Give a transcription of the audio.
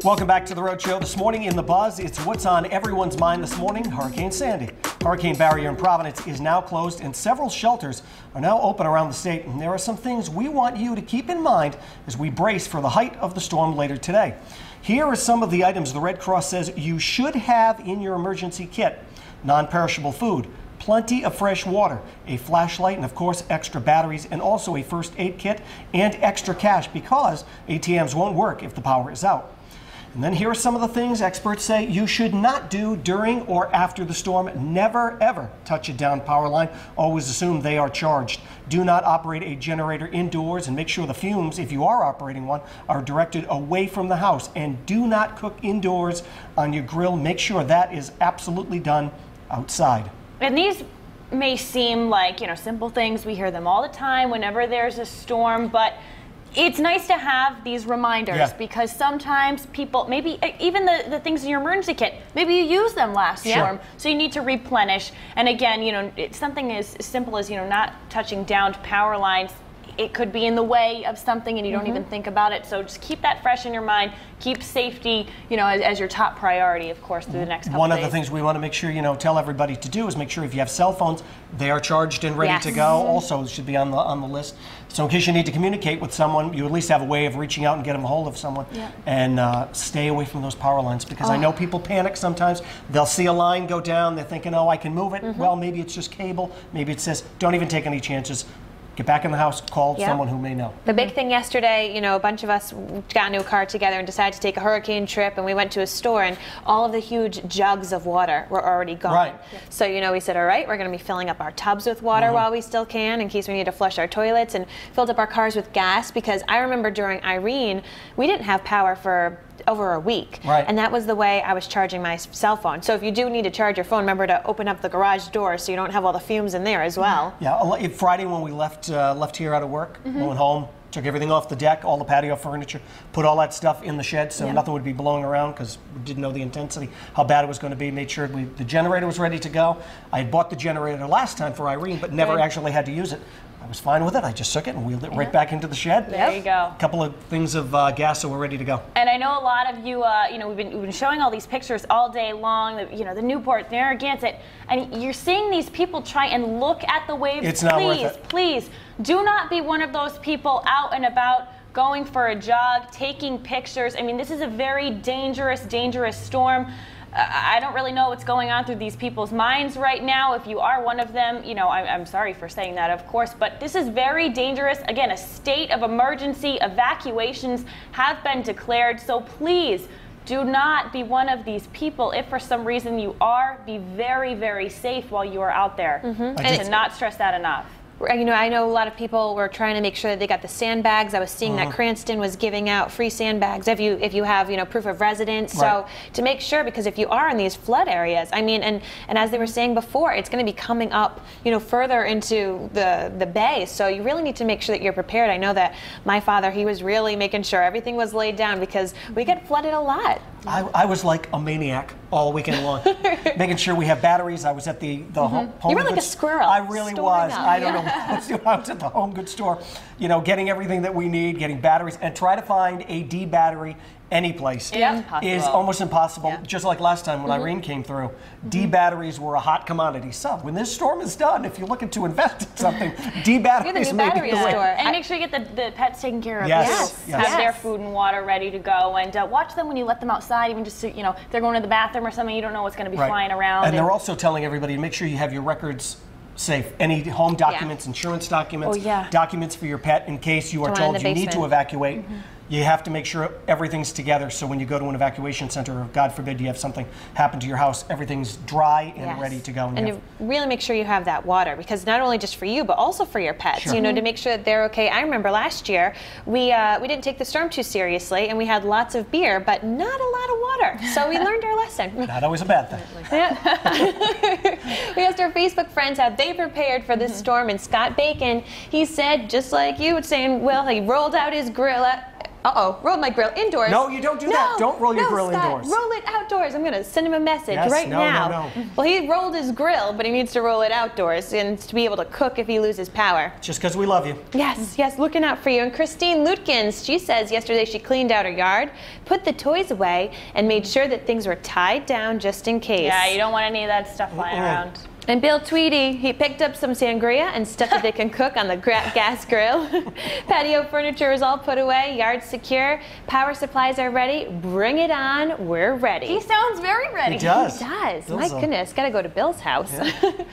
Welcome back to The Rhode Show. This morning in The Buzz, it's what's on everyone's mind this morning, Hurricane Sandy. Hurricane barrier in Providence is now closed and several shelters are now open around the state. And there are some things we want you to keep in mind as we brace for the height of the storm later today. Here are some of the items the Red Cross says you should have in your emergency kit. Non-perishable food, plenty of fresh water, a flashlight, and of course extra batteries, and also a first aid kit and extra cash because ATMs won't work if the power is out. And then here are some of the things experts say you should not do during or after the storm. Never, ever touch a downed power line. Always assume they are charged. Do not operate a generator indoors, and make sure the fumes, if you are operating one, are directed away from the house. And do not cook indoors on your grill. Make sure that is absolutely done outside. And these may seem like, simple things. We hear them all the time whenever there's a storm, but it's nice to have these reminders because sometimes people, maybe even the things in your emergency kit, maybe you used them last storm, so you need to replenish. And again, it's something as simple as, not touching downed power lines. It could be in the way of something and you don't even think about it. So just keep that fresh in your mind. Keep safety, as your top priority, of course, through the next couple days. One of the things we want to make sure, tell everybody to do is make sure if you have cell phones, they are charged and ready to go. Also, should be on the list. So in case you need to communicate with someone, you at least have a way of reaching out and getting a hold of someone. And stay away from those power lines, because I know people panic sometimes. They'll see a line go down. They're thinking, oh, I can move it. Well, maybe it's just cable. Maybe it says, don't even take any chances. Get back in the house, call someone who may know. The big thing yesterday, a bunch of us got into a car together and decided to take a hurricane trip, and we went to a store, and all of the huge jugs of water were already gone. So, we said, all right, we're going to be filling up our tubs with water while we still can, in case we need to flush our toilets, and filled up our cars with gas, because I remember during Irene, we didn't have power for over a week. And that was the way I was charging my cell phone. So if you do need to charge your phone, remember to open up the garage door so you don't have all the fumes in there as well. Friday when we left here out of work, went home, took everything off the deck, all the patio furniture, put all that stuff in the shed so nothing would be blowing around, because we didn't know the intensity, how bad it was going to be. Made sure the generator was ready to go. I had bought the generator last time for Irene, but never actually had to use it. I was fine with it. I just took it and wheeled it right back into the shed. There you go. A couple of things of gas, so we're ready to go. And I know a lot of you, we've been showing all these pictures all day long. The Newport, the Narragansett, and you're seeing these people try and look at the waves. It's not worth it. Please, do not be one of those people out and about, going for a jog, taking pictures. I mean, this is a very dangerous storm. I don't really know what's going on through these people's minds right now. If you are one of them, I'm sorry for saying that, of course, but this is very dangerous. Again, a state of emergency. Evacuations have been declared, so please do not be one of these people. If for some reason you are, be very, very safe while you are out there. And cannot stress that enough. I know a lot of people were trying to make sure that they got the sandbags. I was seeing that Cranston was giving out free sandbags if you have proof of residence. So to make sure, because if you are in these flood areas, and as they were saying before, it's going to be coming up further into the bay. So you really need to make sure that you're prepared. I know that my father, he was really making sure everything was laid down, because we get flooded a lot. I was like a maniac all weekend long, making sure we have batteries. I was at the home You were goods. like a squirrel. I really was. I don't know. I was at the home goods store, getting everything that we need, getting batteries, and try to find a D battery any place is almost impossible. Just like last time when Irene came through, D batteries were a hot commodity. So when this storm is done, if you're looking to invest in something, D batteries may be the way. And make sure you get the pets taken care of. Yes. Have their food and water ready to go, and watch them when you let them outside, even just if they're going to the bathroom or something, you don't know what's going to be flying around. And they're also telling everybody to make sure you have your records safe. Any home documents, insurance documents, documents for your pet in case you are told you need to evacuate. You have to make sure everything's together, so when you go to an evacuation center, or God forbid you have something happen to your house, everything's dry and ready to go. And you really make sure you have that water, because not only just for you, but also for your pets, to make sure that they're okay. I remember last year, we didn't take the storm too seriously, and we had lots of beer, but not a lot of water. So we learned our lesson. Not always a bad thing. We asked our Facebook friends how they prepared for this storm, and Scott Bacon, he said, just like you were saying, well, he rolled out his grill Uh-oh, rolled my grill indoors. No, you don't do that. Don't roll your grill Scott, indoors. Roll it outdoors. I'm going to send him a message Yes, now. No. Well, he rolled his grill, but he needs to roll it outdoors and to be able to cook if he loses power. Just because we love you. Yes, looking out for you. And Christine Lutkins, she says yesterday she cleaned out her yard, put the toys away, and made sure that things were tied down just in case. Yeah, you don't want any of that stuff lying around. And Bill Tweedy, he picked up some sangria and stuff that they can cook on the gas grill. Patio furniture is all put away, yard secure, power supplies are ready. Bring it on, we're ready. He sounds very ready. He does. He does. Bill's My goodness, gotta go to Bill's house. Yeah.